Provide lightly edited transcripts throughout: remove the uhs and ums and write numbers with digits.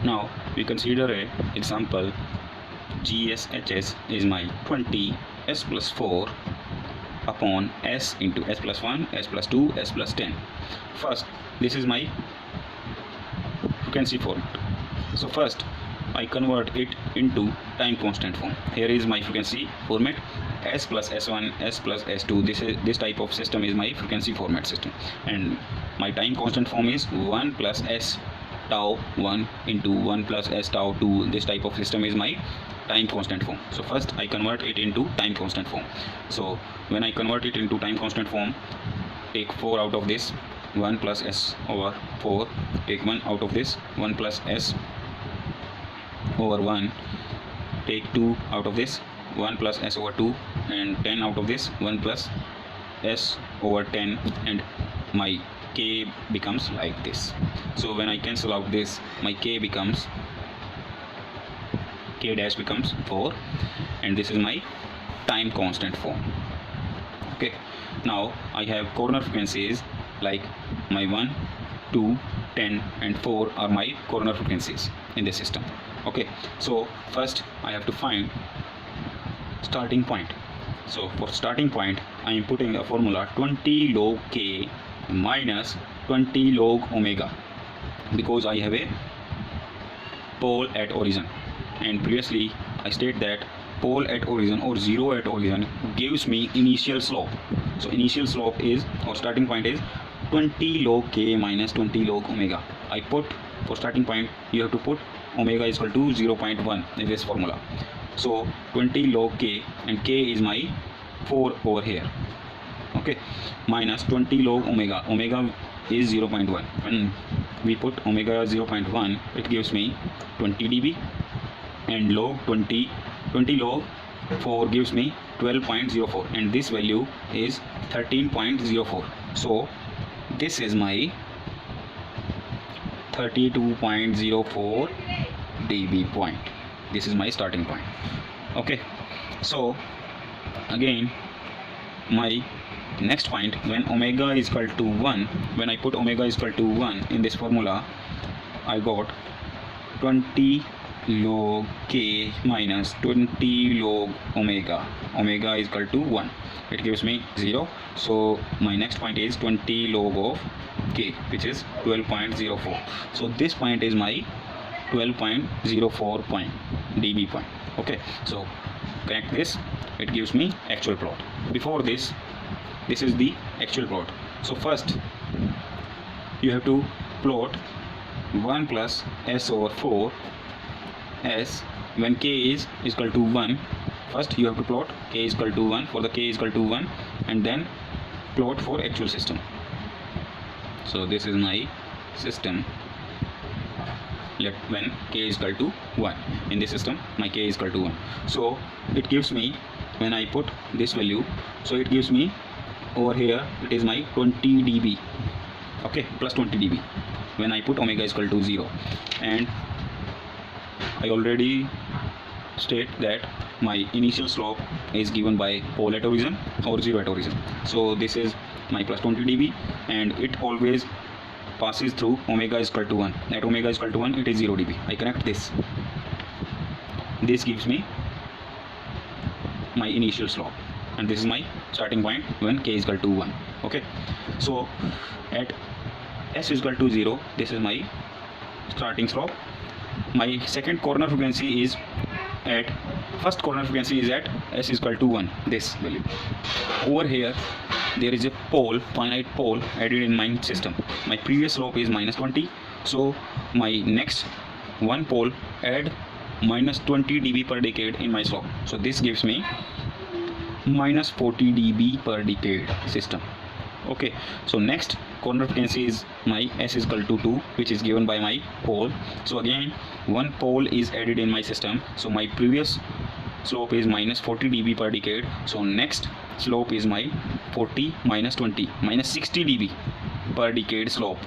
Now we consider a example. GSHS is my 20 s plus 4 upon s into s plus 1, s plus 2, s plus 10. First, this is my frequency format. So first I convert it into time constant form. Here is my frequency format, s plus s1, s plus s2. This type of system is my frequency format system, and my time constant form is 1 plus s tau 1 into 1 plus s tau 2. This type of system is my time constant form. So first I convert it into time constant form. So when I convert it into time constant form, take 4 out of this, 1 plus s over 4, take 1 out of this, 1 plus s over 1, take 2 out of this, 1 plus s over 2, and 10 out of this, 1 plus s over 10, and my k becomes like this. So when I cancel out this, my k dash becomes 4, and this is my time constant form. Okay, now I have corner frequencies like my 1, 2, 10 and 4 are my corner frequencies in this system. Okay, so first I have to find starting point. So for starting point, I am putting a formula 20 log k minus 20 log omega, because I have a pole at origin, and previously I state that pole at origin or zero at origin gives me initial slope. So initial slope is, or starting point is, 20 log k minus 20 log omega. I put, for starting point you have to put omega is equal to 0.1 in this formula. So 20 log k, and k is my 4 over here, okay, minus 20 log omega. Omega is 0.1. When we put omega 0.1, it gives me 20 dB, and log 20 log 4 gives me 12.04, and this value is 13.04. So this is my 32.04 dB point. This is my starting point. Okay, so again my next point, when omega is equal to 1, when I put omega is equal to 1 in this formula, I got 20 log k minus 20 log omega. Omega is equal to 1, it gives me 0. So my next point is 20 log of k, which is 12.04. So this point is my 12.04 point dB point. Okay, so connect this, it gives me actual plot. Before this is the actual plot. So first you have to plot 1 plus s over 4 s when k is equal to 1. First you have to plot k is equal to 1 for the k is equal to 1, and then plot for actual system. So this is my system when k is equal to 1. In this system my k is equal to 1. So it gives me, when I put this value, so it gives me over here, it is my 20 dB, okay, plus 20 dB when I put omega is equal to 0. And I already state that my initial slope is given by pole at origin or zero at origin. So this is my plus 20 dB, and it always passes through omega is equal to 1. At omega is equal to 1, it is 0 dB. I connect this. This gives me my initial slope, and this is my starting point when k is equal to 1. Okay, so at s is equal to 0, this is my starting slope. My second corner frequency is at, first corner frequency is at s is equal to 1, this value. Over here there is a pole, finite pole added in my system. My previous slope is minus 20, so my next one pole add minus 20 dB per decade in my slope. So this gives me minus 40 dB per decade system. Okay, so next corner frequency is my s is equal to 2, which is given by my pole. So again one pole is added in my system. So my previous slope is minus 40 dB per decade. So next slope is my 40 minus 20, minus 60 dB per decade slope.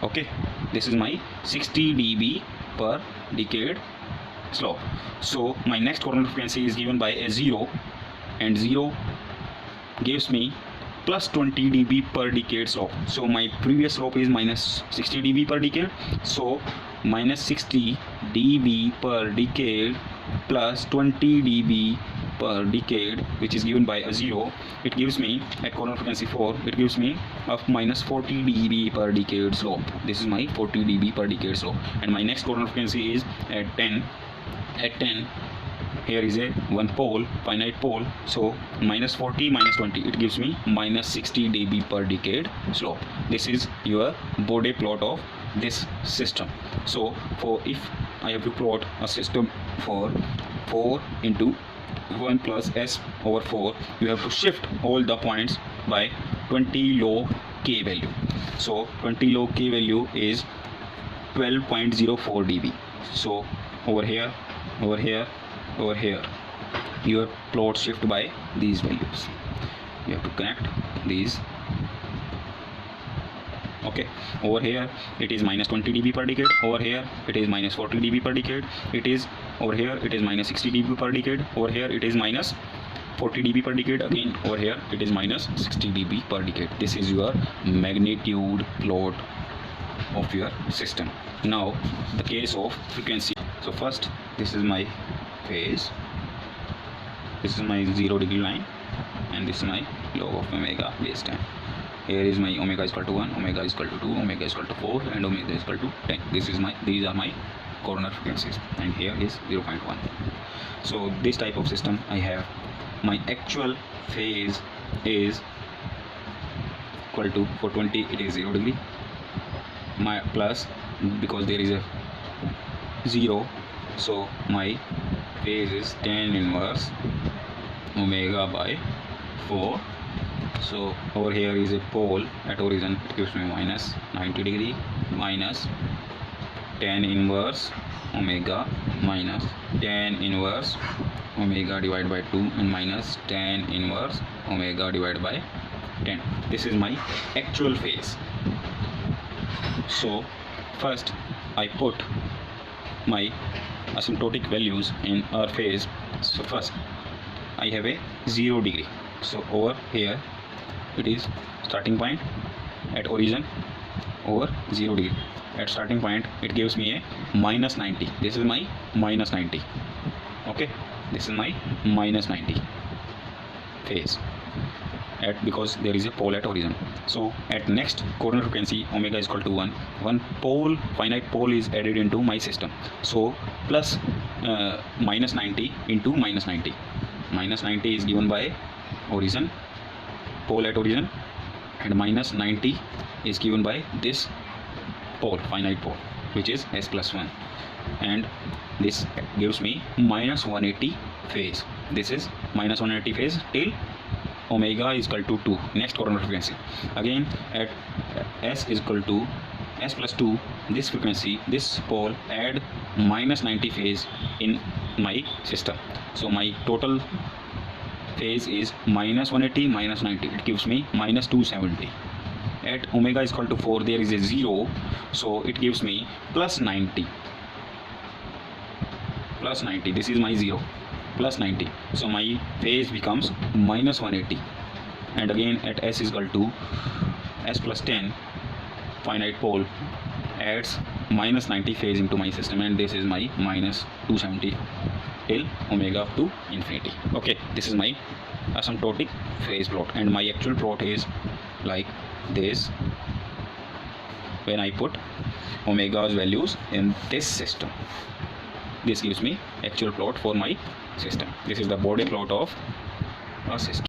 Okay, this is my 60 dB per decade slope. So my next corner frequency is given by a 0, and 0 gives me plus 20 dB per decade slope. So my previous slope is minus 60 dB per decade. So minus 60 dB per decade plus 20 dB per decade, which is given by a 0, it gives me at corner frequency 4, it gives me of minus 40 dB per decade slope. This is my 40 dB per decade slope. And my next corner frequency is at 10. At 10, here is a one pole, finite pole, so minus 40 minus 20, it gives me minus 60 dB per decade slope. This is your Bode plot of this system. So for if I have to plot a system for 4 into 1 plus s over 4, you have to shift all the points by 20 log k value. So 20 log k value is 12.04 dB. So over here, over here, over here, your plot shift by these values. You have to connect these. Okay, over here it is minus 20 dB per decade, over here it is minus 40 dB per decade, it is over here it is minus 60 dB per decade, over here it is minus 40 dB per decade, again over here it is minus 60 dB per decade. This is your magnitude plot of your system. Now the case of frequency. So first, this is my phase, this is my 0 degree line, and this is my log of omega base 10. Here is my omega is equal to 1, omega is equal to 2, omega is equal to 4, and omega is equal to 10. These are my corner frequencies, and here is 0.1. So this type of system I have. My actual phase is equal to, for 20 it is 0 degree, my plus, because there is a 0, so my phase is tan inverse omega by 4. So over here is a pole at origin, it gives me minus 90 degree, minus tan inverse omega, minus tan inverse omega divided by 2, and minus tan inverse omega divided by 10. This is my actual phase. So first I put my asymptotic values in our phase. So first I have a 0 degree, so over here it is starting point at origin over 0 degree. At starting point it gives me a minus 90. This is my minus 90. Okay, this is my minus 90 phase, because there is a pole at origin. So at next corner frequency omega is equal to 1, one pole, finite pole is added into my system. So plus minus 90 into minus 90. Minus 90 is given by origin, pole at origin, and minus 90 is given by this pole, finite pole, which is s plus 1, and this gives me minus 180 phase. This is minus 180 phase till omega is equal to 2, next corner frequency. Again at s is equal to s plus 2, this frequency, this pole add minus 90 phase in my system. So my total phase is minus 180 minus 90, it gives me minus 270. At omega is equal to 4, there is a 0, so it gives me plus 90. Plus 90, this is my 0, plus 90. So my phase becomes minus 180. And again at s is equal to s plus 10, finite pole adds minus 90 phase into my system, and this is my minus 270 till omega up to infinity. Okay, this is my asymptotic phase plot, and my actual plot is like this when I put omega's values in this system. This gives me actual plot for my system. This is the Bode plot of a system.